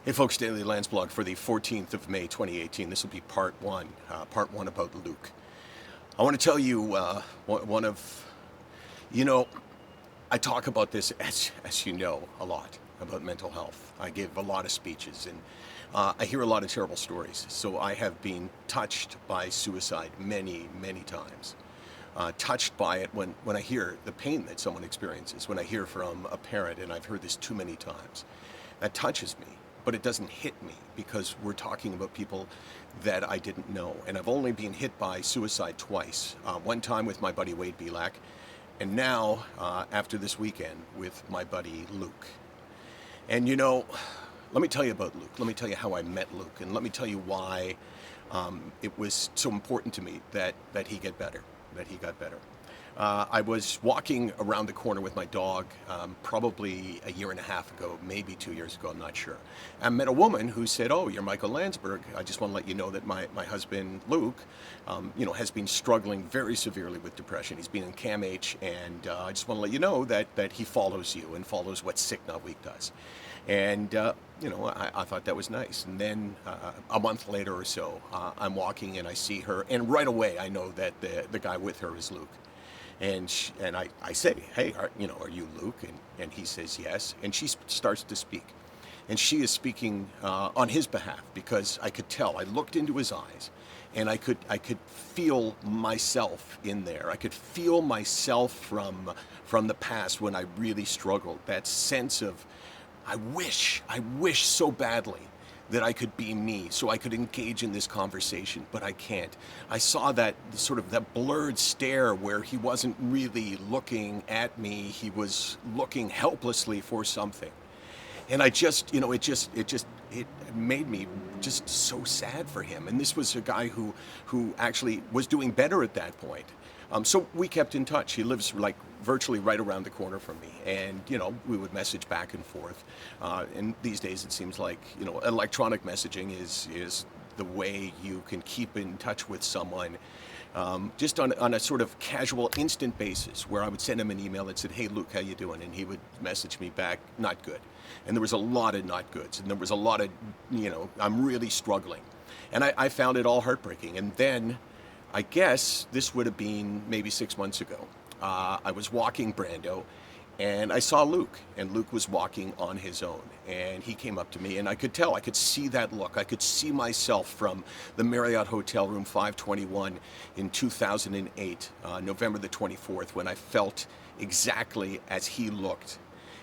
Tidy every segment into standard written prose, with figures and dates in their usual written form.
Hey folks, Daily Landsblog for the 14th of May 2018. This will be part one about Luke. I want to tell you one of, you know, I talk about this, as you know, a lot about mental health. I give a lot of speeches and I hear a lot of terrible stories. So I have been touched by suicide many, many times. Touched by it when I hear the pain that someone experiences, when I hear from a parent, and I've heard this too many times. That touches me, but it doesn't hit me because we're talking about people that I didn't know. And I've only been hit by suicide twice. One time with my buddy Wade Belak, and now, after this weekend, with my buddy Luke. And let me tell you about Luke. Let me tell you how I met Luke, and let me tell you why it was so important to me that he get better, that he got better. I was walking around the corner with my dog probably a year and a half ago, maybe 2 years ago, I'm not sure. I met a woman who said, "Oh, you're Michael Landsberg. I just want to let you know that my husband, Luke, has been struggling very severely with depression. He's been in CAMH, and I just want to let you know that he follows you and follows what SickNotWeak does." And, I thought that was nice. And then a month later or so, I'm walking and I see her, and right away I know that the guy with her is Luke. And I say, "Hey, are you Luke?" And he says yes. And she starts to speak. And she is speaking on his behalf because I could tell. I looked into his eyes and I could feel myself in there. I could feel myself from the past when I really struggled. That sense of, I wish so badly that I could be me, so I could engage in this conversation, but I can't. I saw that sort of that blurred stare where he wasn't really looking at me, he was looking helplessly for something. And I just, it made me just so sad for him. And this was a guy who actually was doing better at that point. So we kept in touch. He lives like virtually right around the corner from me, and we would message back and forth. And these days it seems like electronic messaging is the way you can keep in touch with someone, just on a sort of casual, instant basis, where I would send him an email that said, "Hey Luke, how you doing?" And he would message me back, "Not good." And there was a lot of not goods, and there was a lot of I'm really struggling, and I found it all heartbreaking. And then I guess this would have been maybe 6 months ago. I was walking Brando, and I saw Luke, and Luke was walking on his own. And he came up to me, and I could tell, I could see that look. I could see myself from the Marriott Hotel Room 521 in 2008, November the 24th, when I felt exactly as he looked.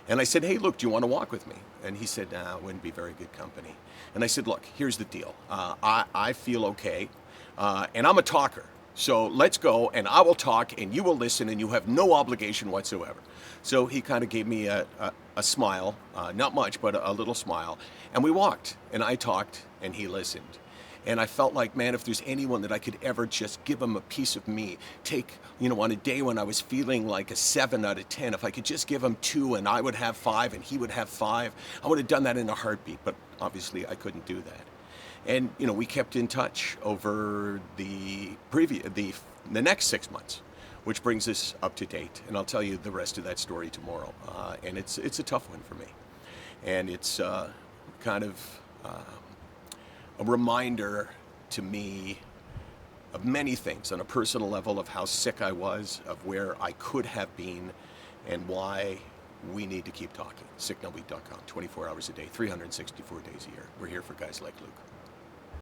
And I said, "Hey, Luke, do you want to walk with me?" And he said, "Nah, it wouldn't be very good company." And I said, "Look, here's the deal. I feel okay. And I'm a talker, so let's go, and I will talk, and you will listen, and you have no obligation whatsoever." So he kind of gave me a smile, not much, but a little smile, and we walked, and I talked, and he listened. And I felt like, man, if there's anyone that I could ever just give him a piece of me, take, on a day when I was feeling like a 7 out of 10, if I could just give him 2 and I would have 5 and he would have 5, I would have done that in a heartbeat, but obviously I couldn't do that. And we kept in touch over the next 6 months, which brings us up to date. And I'll tell you the rest of that story tomorrow. And it's a tough one for me, and it's kind of a reminder to me of many things on a personal level, of how sick I was, of where I could have been, and why we need to keep talking. SickNotWeak.com, 24 hours a day, 364 days a year. We're here for guys like Luke.